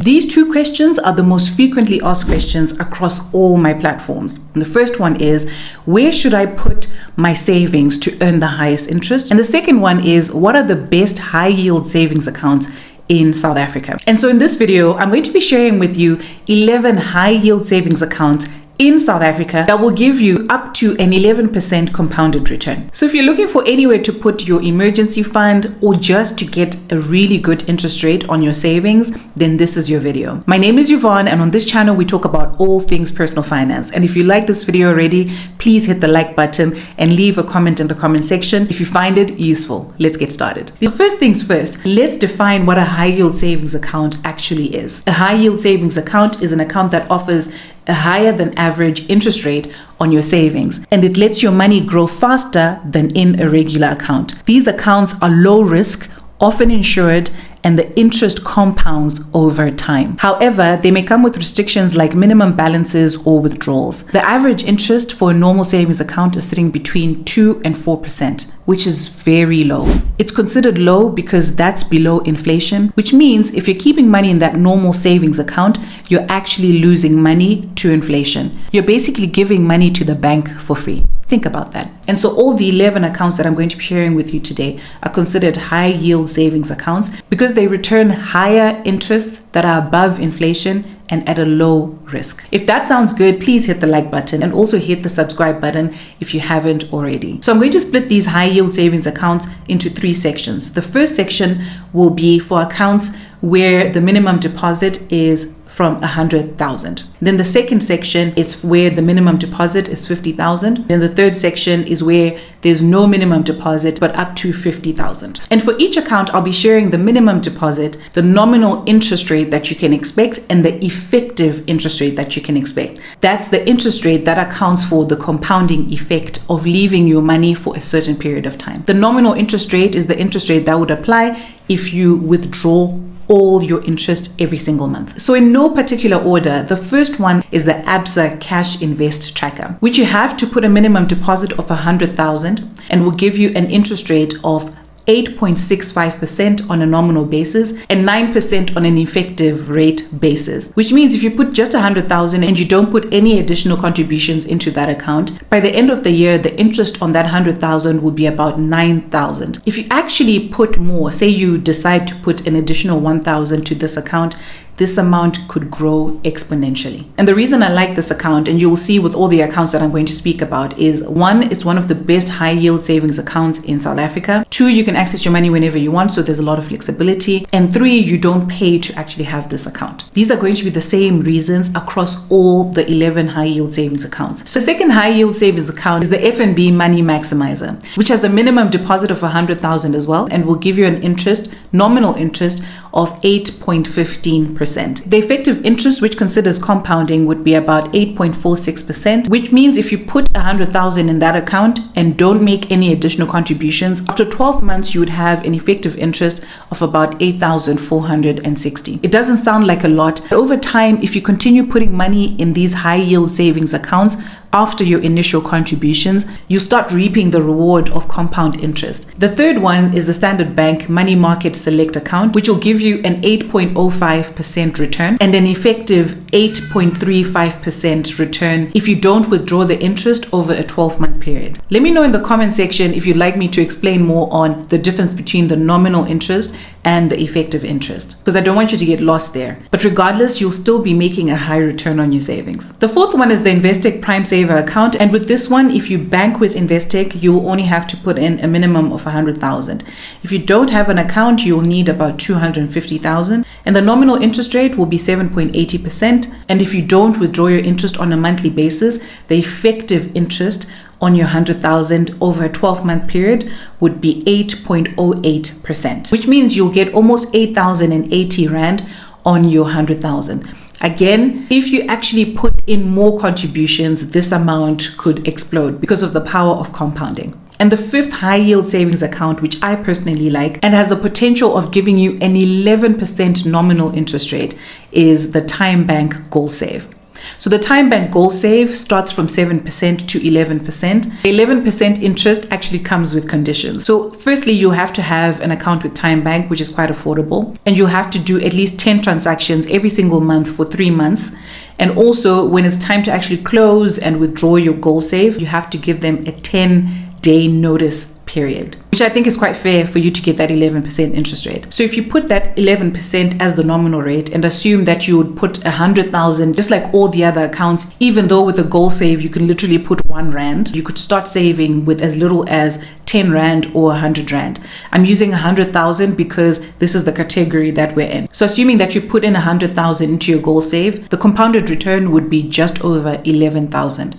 These two questions are the most frequently asked questions across all my platforms. And the first one is, where should I put my savings to earn the highest interest? And the second one is, what are the best high yield savings accounts in South Africa? And so in this video, I'm going to be sharing with you 11 high yield savings accounts in South Africa that will give you up to an 11% compounded return. So if you're looking for anywhere to put your emergency fund or just to get a really good interest rate on your savings, then this is your video. My name is Yvonne, and on this channel, we talk about all things personal finance. And if you like this video already, please hit the like button and leave a comment in the comment section if you find it useful. Let's get started. The first things first, let's define what a high yield savings account actually is. A high yield savings account is an account that offers a higher than average interest rate on your savings, and it lets your money grow faster than in a regular account. These accounts are low risk, often insured, and the interest compounds over time. However, they may come with restrictions like minimum balances or withdrawals. The average interest for a normal savings account is sitting between 2 and 4%, which is very low. It's considered low because that's below inflation, which means if you're keeping money in that normal savings account, you're actually losing money to inflation. You're basically giving money to the bank for free. Think about that. And so all the 11 accounts that I'm going to be sharing with you today are considered high yield savings accounts because they return higher interests that are above inflation and at a low risk. If that sounds good, please hit the like button and also hit the subscribe button if you haven't already. So I'm going to split these high yield savings accounts into 3 sections. The first section will be for accounts where the minimum deposit is from 100,000. Then the second section is where the minimum deposit is 50,000. Then the third section is where there's no minimum deposit but up to 50,000. And for each account, I'll be sharing the minimum deposit, the nominal interest rate that you can expect, and the effective interest rate that you can expect. That's the interest rate that accounts for the compounding effect of leaving your money for a certain period of time. The nominal interest rate is the interest rate that would apply if you withdraw all your interest every single month. So in no particular order, the first one is the Absa Cash Invest Tracker, which you have to put a minimum deposit of 100,000 and will give you an interest rate of 8.65% on a nominal basis and 9% on an effective rate basis, which means if you put just 100,000 and you don't put any additional contributions into that account, by the end of the year, the interest on that 100,000 will be about 9,000. If you actually put more, say you decide to put an additional 1,000 to this account, this amount could grow exponentially. And the reason I like this account, and you will see with all the accounts that I'm going to speak about, is 1, it's one of the best high yield savings accounts in South Africa. 2, you can access your money whenever you want, so there's a lot of flexibility. And 3, you don't pay to actually have this account. These are going to be the same reasons across all the 11 high yield savings accounts. So the second high yield savings account is the FNB Money Maximizer, which has a minimum deposit of 100,000 as well, and will give you an interest, nominal interest, of 8.15%. The effective interest, which considers compounding, would be about 8.46%, which means if you put 100,000 in that account and don't make any additional contributions, after 12 months, you would have an effective interest of about 8,460. It doesn't sound like a lot, but over time, if you continue putting money in these high yield savings accounts, after your initial contributions, you start reaping the reward of compound interest. The third one is the Standard Bank Money Market Select account, which will give you an 8.05% return and an effective 8.35% return if you don't withdraw the interest over a 12-month period. Let me know in the comment section if you'd like me to explain more on the difference between the nominal interest and the effective interest, because I don't want you to get lost there. But regardless, you'll still be making a high return on your savings. The fourth one is the Investec Prime Saver account, and with this one, if you bank with Investec, you will only have to put in a minimum of 100,000. If you don't have an account, you will need about 250,000, and the nominal interest rate will be 7.80%. And if you don't withdraw your interest on a monthly basis, the effective interest on your 100,000 over a 12-month period would be 8.08%, which means you'll get almost 8,080 Rand on your 100,000. Again, if you actually put in more contributions, this amount could explode because of the power of compounding. And the fifth high yield savings account, which I personally like and has the potential of giving you an 11% nominal interest rate, is the TymeBank GoalSave. So the TymeBank Goal Save starts from 7% to 11%. 11% interest actually comes with conditions. So firstly, you have to have an account with TymeBank, which is quite affordable, and you have to do at least 10 transactions every single month for 3 months. And also, when it's time to actually close and withdraw your Goal Save, you have to give them a 10-day notice period, which I think is quite fair for you to get that 11% interest rate. So if you put that 11% as the nominal rate and assume that you would put 100,000, just like all the other accounts, even though with a Goal Save, you can literally put 1 Rand, you could start saving with as little as 10 Rand or 100 Rand. I'm using 100,000 because this is the category that we're in. So assuming that you put in 100,000 into your Goal Save, the compounded return would be just over 11,000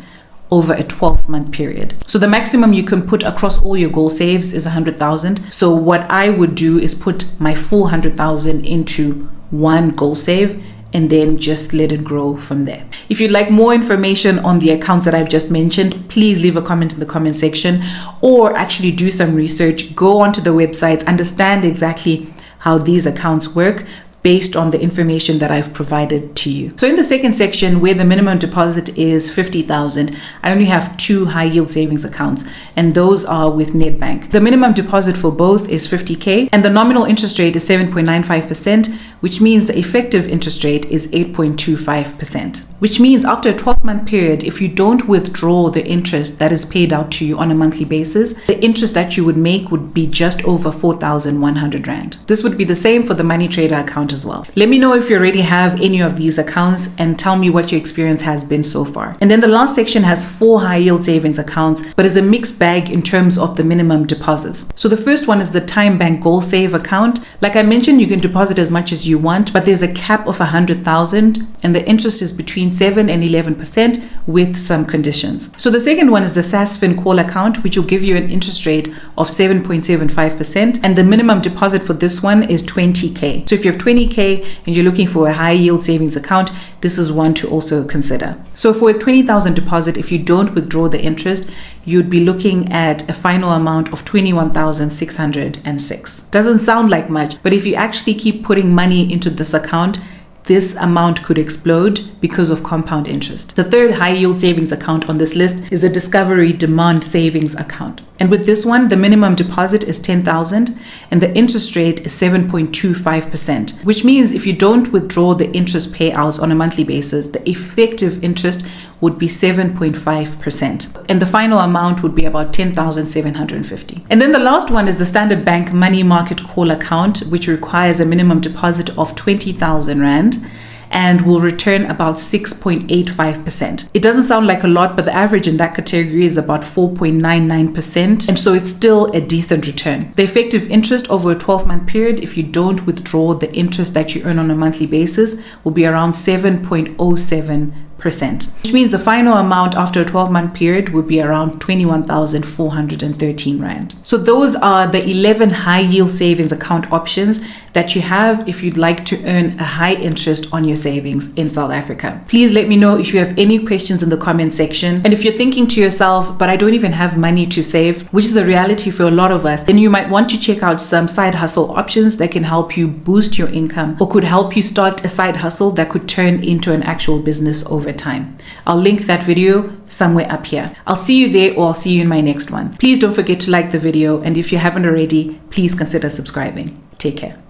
over a 12-month period. So the maximum you can put across all your Goal Saves is 100,000. So what I would do is put my full 100,000 into one Goal Save and then just let it grow from there. If you'd like more information on the accounts that I've just mentioned, please leave a comment in the comment section or actually do some research. Go onto the websites, understand exactly how these accounts work based on the information that I've provided to you. So in the second section, where the minimum deposit is 50,000, I only have 2 high yield savings accounts, and those are with Nedbank. The minimum deposit for both is 50K, and the nominal interest rate is 7.95%, which means the effective interest rate is 8.25%. Which means after a 12-month period, if you don't withdraw the interest that is paid out to you on a monthly basis, the interest that you would make would be just over 4,100 Rand. This would be the same for the Money Trader account as well. Let me know if you already have any of these accounts and tell me what your experience has been so far. And then the last section has 4 high yield savings accounts, but is a mixed bag in terms of the minimum deposits. So the first one is the TymeBank Goal Save account. Like I mentioned, you can deposit as much as you want, but there's a cap of 100,000 and the interest is between 7 and 11% with some conditions. So the second one is the SasFin Call account, which will give you an interest rate of 7.75%, and the minimum deposit for this one is 20K. So if you have 20K and you're looking for a high yield savings account, this is one to also consider. So for a 20,000 deposit, if you don't withdraw the interest, you'd be looking at a final amount of 21,606. Doesn't sound like much, but if you actually keep putting money into this account, this amount could explode because of compound interest. The third high yield savings account on this list is a Discovery Demand Savings account. And with this one, the minimum deposit is 10,000 and the interest rate is 7.25%, which means if you don't withdraw the interest payouts on a monthly basis, the effective interest would be 7.5%. And the final amount would be about 10,750. And then the last one is the Standard Bank Money Market Call account, which requires a minimum deposit of 20,000 Rand and will return about 6.85%. It doesn't sound like a lot, but the average in that category is about 4.99%, and so it's still a decent return. The effective interest over a 12-month period, if you don't withdraw the interest that you earn on a monthly basis, will be around 7.07%, which means the final amount after a 12-month period would be around 21,413 Rand. So those are the 11 high yield savings account options that you have if you'd like to earn a high interest on your savings in South Africa. Please let me know if you have any questions in the comment section. And if you're thinking to yourself, but I don't even have money to save, which is a reality for a lot of us, then you might want to check out some side hustle options that can help you boost your income or could help you start a side hustle that could turn into an actual business over time. I'll link that video somewhere up here. I'll see you there, or I'll see you in my next one. Please don't forget to like the video, and if you haven't already, please consider subscribing. Take care.